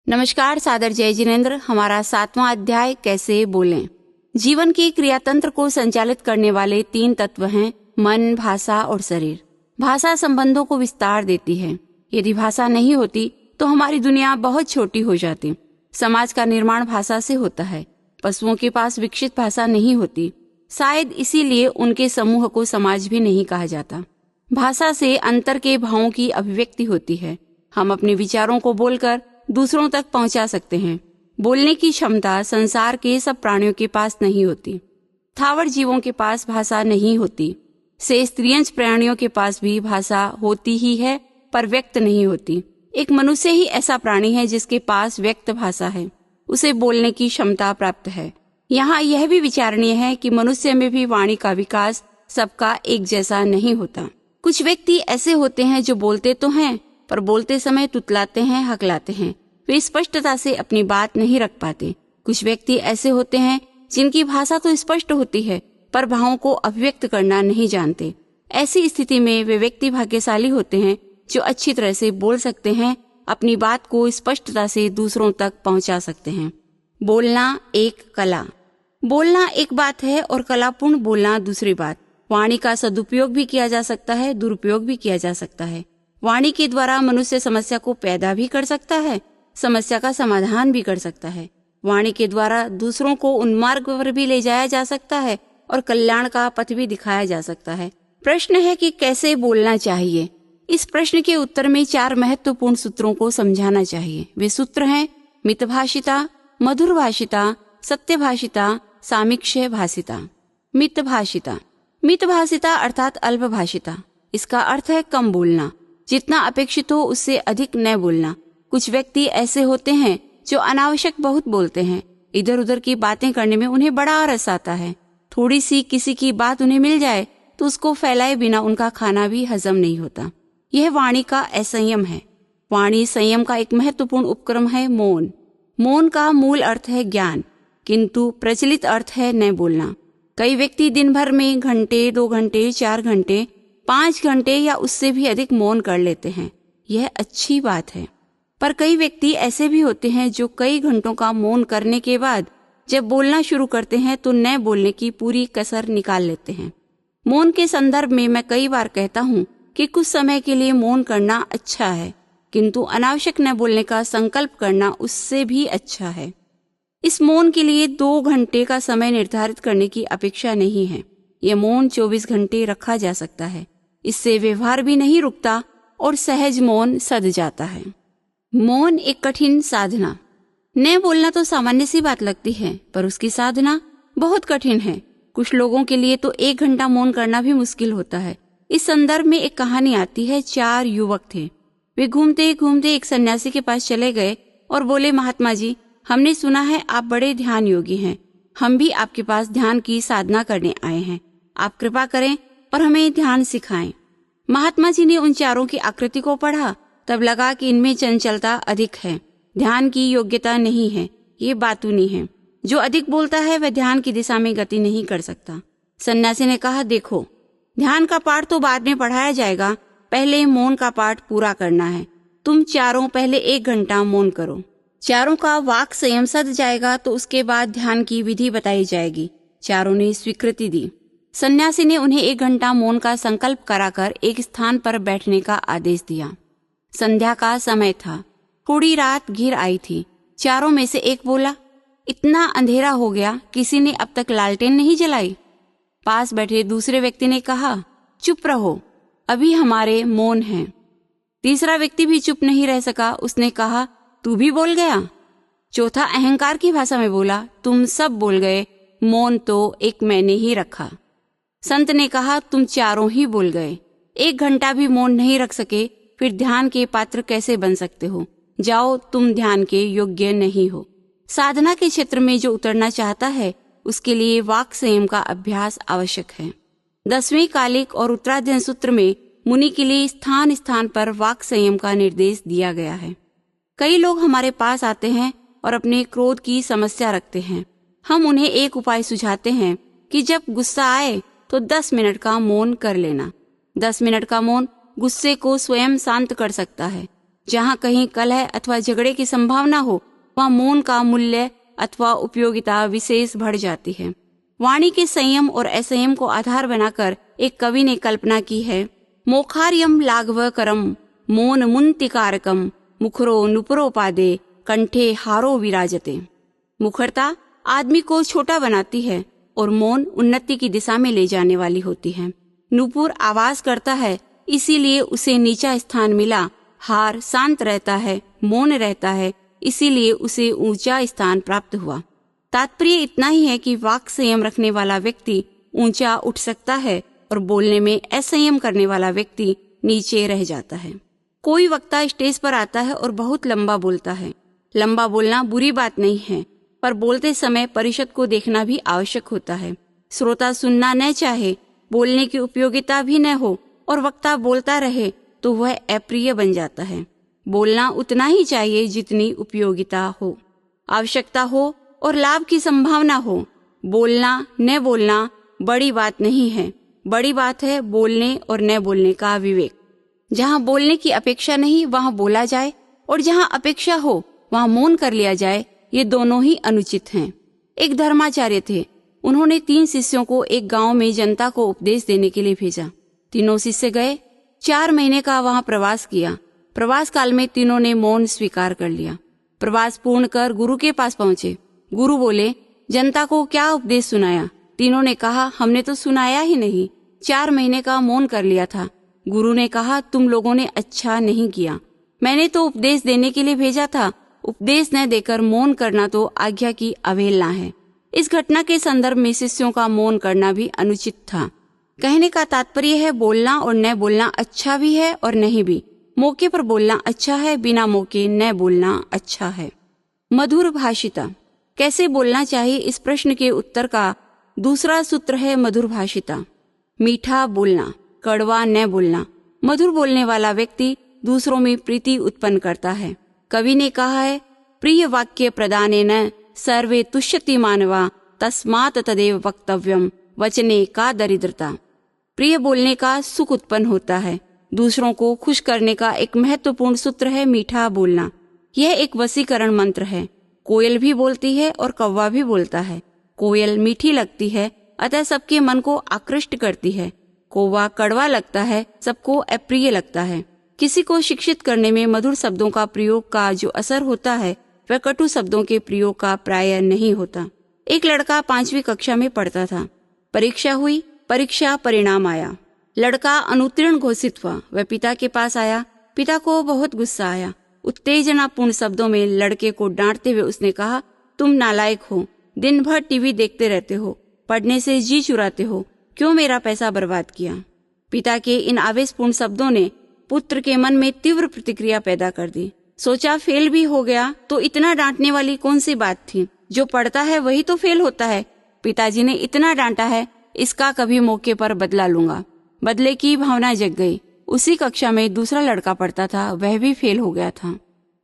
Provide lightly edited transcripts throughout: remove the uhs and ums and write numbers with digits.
नमस्कार, सादर जय जिनेन्द्र। हमारा 7वां अध्याय कैसे बोलें। जीवन के क्रियातंत्र को संचालित करने वाले 3 तत्व हैं मन, भाषा और शरीर। भाषा संबंधों को विस्तार देती है। यदि भाषा नहीं होती तो हमारी दुनिया बहुत छोटी हो जाती। समाज का निर्माण भाषा से होता है। पशुओं के पास विकसित भाषा नहीं होती, शायद इसीलिए उनके समूह को समाज भी नहीं कहा जाता। भाषा से अंतर के भावों की अभिव्यक्ति होती है। हम अपने विचारों को बोलकर दूसरों तक पहुंचा सकते हैं। बोलने की क्षमता संसार के सब प्राणियों के पास नहीं होती। स्थावर जीवों के पास भाषा नहीं होती। शेष प्राणियों के पास भी भाषा होती ही है, पर व्यक्त नहीं होती। एक मनुष्य ही ऐसा प्राणी है जिसके पास व्यक्त भाषा है, उसे बोलने की क्षमता प्राप्त है। यहाँ यह भी विचारणीय है कि मनुष्य में भी वाणी का विकास सबका एक जैसा नहीं होता। कुछ व्यक्ति ऐसे होते हैं जो बोलते तो हैं, पर बोलते समय तुतलाते हैं, हकलाते हैं। वे स्पष्टता से अपनी बात नहीं रख पाते। कुछ व्यक्ति ऐसे होते हैं जिनकी भाषा तो स्पष्ट होती है, पर भावों को अभिव्यक्त करना नहीं जानते। ऐसी स्थिति में वे व्यक्ति भाग्यशाली होते हैं जो अच्छी तरह से बोल सकते हैं, अपनी बात को स्पष्टता से दूसरों तक पहुंचा सकते हैं। बोलना एक कला। बोलना एक बात है और कलापूर्ण बोलना दूसरी बात। वाणी का सदुपयोग भी किया जा सकता है, दुरुपयोग भी किया जा सकता है। वाणी के द्वारा मनुष्य समस्या को पैदा भी कर सकता है, समस्या का समाधान भी कर सकता है। वाणी के द्वारा दूसरों को उन्मार्ग पर भी ले जाया जा सकता है और कल्याण का पथ भी दिखाया जा सकता है। प्रश्न है कि कैसे बोलना चाहिए। इस प्रश्न के उत्तर में 4 महत्वपूर्ण सूत्रों को समझाना चाहिए। वे सूत्र हैं मितभाषिता, मधुरभाषिता, सत्यभाषिता, सामीक्ष्य भाषिता। मितभाषिता। मितभाषिता अर्थात अल्पभाषिता। इसका अर्थ है कम बोलना, जितना अपेक्षित हो उससे अधिक न बोलना। कुछ व्यक्ति ऐसे होते हैं जो अनावश्यक बहुत बोलते हैं। इधर उधर की बातें करने में उन्हें बड़ा रस आता है। थोड़ी सी किसी की बात उन्हें मिल जाए तो उसको फैलाए बिना उनका खाना भी हजम नहीं होता। यह वाणी का असंयम है। वाणी संयम का एक महत्वपूर्ण उपक्रम है। मौन। मौन का मूल अर्थ है ज्ञान, किंतु प्रचलित अर्थ है न बोलना। कई व्यक्ति दिन भर में घंटे, 2 घंटे, 4 घंटे, 5 घंटे या उससे भी अधिक मौन कर लेते हैं। यह अच्छी बात है। पर कई व्यक्ति ऐसे भी होते हैं जो कई घंटों का मौन करने के बाद जब बोलना शुरू करते हैं तो न बोलने की पूरी कसर निकाल लेते हैं। मौन के संदर्भ में मैं कई बार कहता हूँ कि कुछ समय के लिए मौन करना अच्छा है, किंतु अनावश्यक न बोलने का संकल्प करना उससे भी अच्छा है। इस मौन के लिए 2 घंटे का समय निर्धारित करने की अपेक्षा नहीं है। यह मौन 24 घंटे रखा जा सकता है। इससे व्यवहार भी नहीं रुकता और सहज मौन सध जाता है। मौन एक कठिन साधना। न बोलना तो सामान्य सी बात लगती है, पर उसकी साधना बहुत कठिन है। कुछ लोगों के लिए तो 1 घंटा मौन करना भी मुश्किल होता है। इस संदर्भ में एक कहानी आती है। 4 युवक थे। वे घूमते घूमते एक सन्यासी के पास चले गए और बोले, महात्मा जी, हमने सुना है आप बड़े ध्यान योगी हैं। हम भी आपके पास ध्यान की साधना करने आए हैं। आप कृपा करें और हमें ध्यान सिखाएं। महात्मा जी ने उन चारों की आकृति को पढ़ा, तब लगा कि इनमें चंचलता अधिक है, ध्यान की योग्यता नहीं है, ये बातूनी है। जो अधिक बोलता है वह ध्यान की दिशा में गति नहीं कर सकता। सन्यासी ने कहा, देखो, ध्यान का पाठ तो बाद में पढ़ाया जाएगा, पहले मौन का पाठ पूरा करना है। तुम चारों पहले 1 घंटा मौन करो। चारों का वाक संयम सध जाएगा तो उसके बाद ध्यान की विधि बताई जाएगी। चारों ने स्वीकृति दी। सन्यासी ने उन्हें 1 घंटा मौन का संकल्प कराकर एक स्थान पर बैठने का आदेश दिया। संध्या का समय था। थोड़ी रात घिर आई थी। चारों में से एक बोला, इतना अंधेरा हो गया, किसी ने अब तक लालटेन नहीं जलाई। पास बैठे दूसरे व्यक्ति ने कहा, चुप रहो, अभी हमारे मौन हैं। तीसरा व्यक्ति भी चुप नहीं रह सका। उसने कहा, तू भी बोल गया। चौथा अहंकार की भाषा में बोला, तुम सब बोल गए, मौन तो एक मैंने ही रखा। संत ने कहा, तुम चारों ही बोल गए, 1 घंटा भी मौन नहीं रख सके, फिर ध्यान के पात्र कैसे बन सकते हो? जाओ, तुम ध्यान के योग्य नहीं हो। साधना के क्षेत्र में जो उतरना चाहता है उसके लिए वाक संयम का अभ्यास आवश्यक है। 10वें कालिक और उत्तराध्ययन सूत्र में मुनि के लिए स्थान स्थान पर वाक संयम का निर्देश दिया गया है। कई लोग हमारे पास आते हैं और अपने क्रोध की समस्या रखते हैं। हम उन्हें एक उपाय सुझाते हैं कि जब गुस्सा आए तो 10 मिनट का मौन कर लेना। 10 मिनट का मौन गुस्से को स्वयं शांत कर सकता है। जहाँ कहीं कलह अथवा झगड़े की संभावना हो, वहाँ मौन का मूल्य अथवा उपयोगिता विशेष बढ़ जाती है। वाणी के संयम और असंयम को आधार बनाकर एक कवि ने कल्पना की है, मोखार्यम लाघव करम मौन मुंतिकारकम मुखरो नुपुरोपादे कंठे हारो विराजते। मुखरता आदमी को छोटा बनाती है और मौन उन्नति की दिशा में ले जाने वाली होती है। नुपुर आवाज करता है, इसीलिए उसे नीचा स्थान मिला। हार शांत रहता है, मौन रहता है, इसीलिए उसे ऊंचा स्थान प्राप्त हुआ। तात्पर्य इतना ही है कि वाक संयम रखने वाला व्यक्ति ऊंचा उठ सकता है और बोलने में असंयम करने वाला व्यक्ति नीचे रह जाता है। कोई वक्ता स्टेज पर आता है और बहुत लंबा बोलता है। लंबा बोलना बुरी बात नहीं है, पर बोलते समय परिषद को देखना भी आवश्यक होता है। श्रोता सुनना न चाहे, बोलने की उपयोगिता भी न हो और वक्ता बोलता रहे तो वह अप्रिय बन जाता है। बोलना उतना ही चाहिए जितनी उपयोगिता हो, आवश्यकता हो और लाभ की संभावना हो। बोलना न बोलना बड़ी बात नहीं है, बड़ी बात है बोलने और न बोलने का विवेक। जहाँ बोलने की अपेक्षा नहीं वहाँ बोला जाए और जहाँ अपेक्षा हो वहाँ मौन कर लिया जाए, ये दोनों ही अनुचित हैं। एक धर्माचार्य थे, उन्होंने 3 शिष्यों को एक गांव में जनता को उपदेश देने के लिए भेजा। तीनों शिष्य गए, 4 महीने का वहां प्रवास किया। प्रवास काल में तीनों ने मौन स्वीकार कर लिया। प्रवास पूर्ण कर गुरु के पास पहुंचे। गुरु बोले, जनता को क्या उपदेश सुनाया? तीनों ने कहा, हमने तो सुनाया ही नहीं, 4 महीने का मौन कर लिया था। गुरु ने कहा, तुम लोगों ने अच्छा नहीं किया, मैंने तो उपदेश देने के लिए भेजा था। उपदेश न देकर मौन करना तो आज्ञा की अवहेलना है। इस घटना के संदर्भ में शिष्यों का मौन करना भी अनुचित था। कहने का तात्पर्य है, बोलना और न बोलना अच्छा भी है और नहीं भी। मौके पर बोलना अच्छा है, बिना मौके न बोलना अच्छा है। मधुर भाषिता, कैसे बोलना चाहिए, इस प्रश्न के उत्तर का दूसरा सूत्र है मधुर भाषिता। मीठा बोलना, कड़वा न बोलना। मधुर बोलने वाला व्यक्ति दूसरों में प्रीति उत्पन्न करता है। कवि ने कहा है, प्रिय वाक्य प्रदानेन सर्वे तुष्यति मानवा तस्मात् तदेव वक्तव्यम वचने का दरिद्रता। प्रिय बोलने का सुख उत्पन्न होता है। दूसरों को खुश करने का एक महत्वपूर्ण सूत्र है मीठा बोलना। यह एक वशीकरण मंत्र है। कोयल भी बोलती है और कौवा भी बोलता है। कोयल मीठी लगती है, अतः सबके मन को आकृष्ट करती है। कौवा कड़वा लगता है, सबको अप्रिय लगता है। किसी को शिक्षित करने में मधुर शब्दों का प्रयोग का जो असर होता है वह कटु शब्दों के प्रयोग का प्राय नहीं होता। एक लड़का 5वीं कक्षा में पढ़ता था। परीक्षा हुई, परीक्षा परिणाम आया। लड़का अनुत्तीर्ण घोषित हुआ। वह पिता के पास आया। पिता को बहुत गुस्सा आया। उत्तेजनापूर्ण शब्दों में लड़के को डांटते हुए उसने कहा, तुम नालायक हो, दिन भर टीवी देखते रहते हो, पढ़ने से जी चुराते हो, क्यों मेरा पैसा बर्बाद किया? पिता के इन आवेशपूर्ण शब्दों ने पुत्र के मन में तीव्र प्रतिक्रिया पैदा कर दी। सोचा, फेल भी हो गया तो इतना डांटने वाली कौन सी बात थी? जो पढ़ता है वही तो फेल होता है। पिताजी ने इतना डांटा है, इसका कभी मौके पर बदला लूंगा। बदले की भावना जग गई। उसी कक्षा में दूसरा लड़का पढ़ता था, वह भी फेल हो गया था।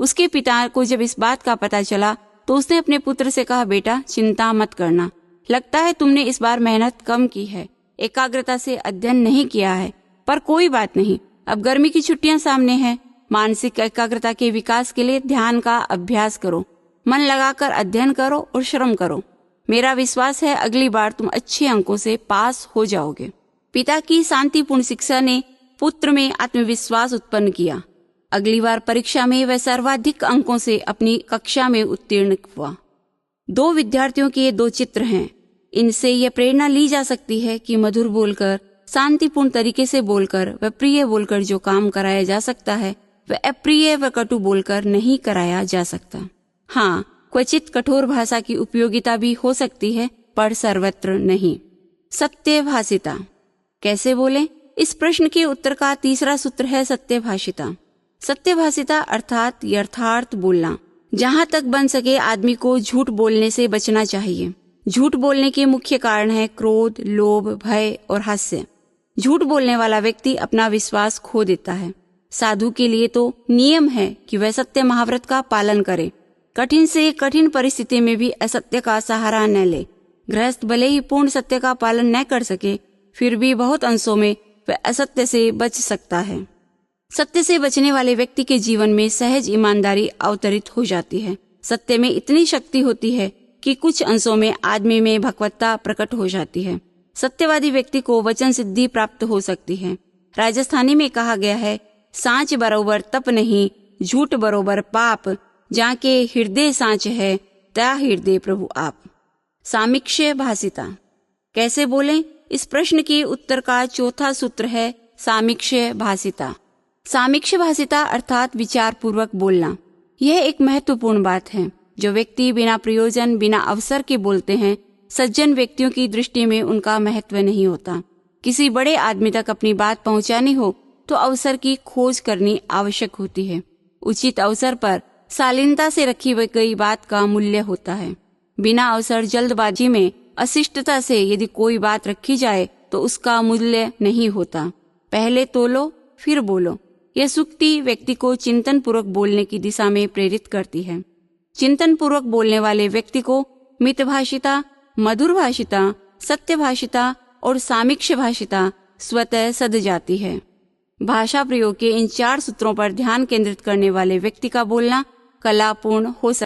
उसके पिता को जब इस बात का पता चला तो उसने अपने पुत्र से कहा, बेटा चिंता मत करना, लगता है तुमने इस बार मेहनत कम की है, एकाग्रता से अध्ययन नहीं किया है, पर कोई बात नहीं, अब गर्मी की छुट्टियां सामने हैं। मानसिक एकाग्रता के विकास के लिए ध्यान का अभ्यास करो, मन लगाकर अध्ययन करो और श्रम करो। मेरा विश्वास है अगली बार तुम अच्छे अंकों से पास हो जाओगे। पिता की शांतिपूर्ण शिक्षा ने पुत्र में आत्मविश्वास उत्पन्न किया। अगली बार परीक्षा में वह सर्वाधिक अंकों से अपनी कक्षा में उत्तीर्ण हुआ। 2 विद्यार्थियों के 2 चित्र हैं। इनसे यह प्रेरणा ली जा सकती है कि मधुर बोलकर, शांतिपूर्ण तरीके से बोलकर व प्रिय बोलकर जो काम कराया जा सकता है वह अप्रिय व कटु बोलकर नहीं कराया जा सकता। हाँ, क्वचित कठोर भाषा की उपयोगिता भी हो सकती है, पर सर्वत्र नहीं। सत्यभाषिता, कैसे बोलें, इस प्रश्न के उत्तर का तीसरा सूत्र है सत्यभाषिता। सत्यभाषिता अर्थात यथार्थ बोलना। जहाँ तक बन सके आदमी को झूठ बोलने से बचना चाहिए। झूठ बोलने के मुख्य कारण है क्रोध, लोभ, भय और हास्य। झूठ बोलने वाला व्यक्ति अपना विश्वास खो देता है। साधु के लिए तो नियम है कि वह सत्य महाव्रत का पालन करे, कठिन से कठिन परिस्थिति में भी असत्य का सहारा न ले। गृहस्थ भले ही पूर्ण सत्य का पालन न कर सके, फिर भी बहुत अंशों में वह असत्य से बच सकता है। सत्य से बचने वाले व्यक्ति के जीवन में सहज ईमानदारी अवतरित हो जाती है। सत्य में इतनी शक्ति होती है कि कुछ अंशों में आदमी में भगवत्ता प्रकट हो जाती है। सत्यवादी व्यक्ति को वचन सिद्धि प्राप्त हो सकती है। राजस्थानी में कहा गया है, सांच बरोबर तप नहीं, झूठ बरोबर पाप, जाके हृदय सांच है, त्या हृदय प्रभु आप। सामीक्ष्य भाषिता कैसे बोलें, इस प्रश्न के उत्तर का चौथा सूत्र है सामीक्ष्य भाषिता। सामीक्ष्य भाषिता अर्थात विचार पूर्वक बोलना। यह एक महत्वपूर्ण बात है। जो व्यक्ति बिना प्रयोजन, बिना अवसर के बोलते हैं, सज्जन व्यक्तियों की दृष्टि में उनका महत्व नहीं होता। किसी बड़े आदमी तक अपनी बात पहुंचानी हो तो अवसर की खोज करनी आवश्यक होती है। उचित अवसर पर शालीनता से रखी गई बात का मूल्य होता है। बिना अवसर जल्दबाजी में अशिष्टता से यदि कोई बात रखी जाए तो उसका मूल्य नहीं होता। पहले तोलो फिर बोलो। यह सूक्ति व्यक्ति को चिंतन पूर्वक बोलने की दिशा में प्रेरित करती है। चिंतन पूर्वक बोलने वाले व्यक्ति को मितभाषिता, मधुर भाषिता, सत्य भाषिता और सामीक्ष्य भाषिता स्वतः सध जाती है। भाषा प्रयोग के इन 4 सूत्रों पर ध्यान केंद्रित करने वाले व्यक्ति का बोलना कलापूर्ण हो सकता है।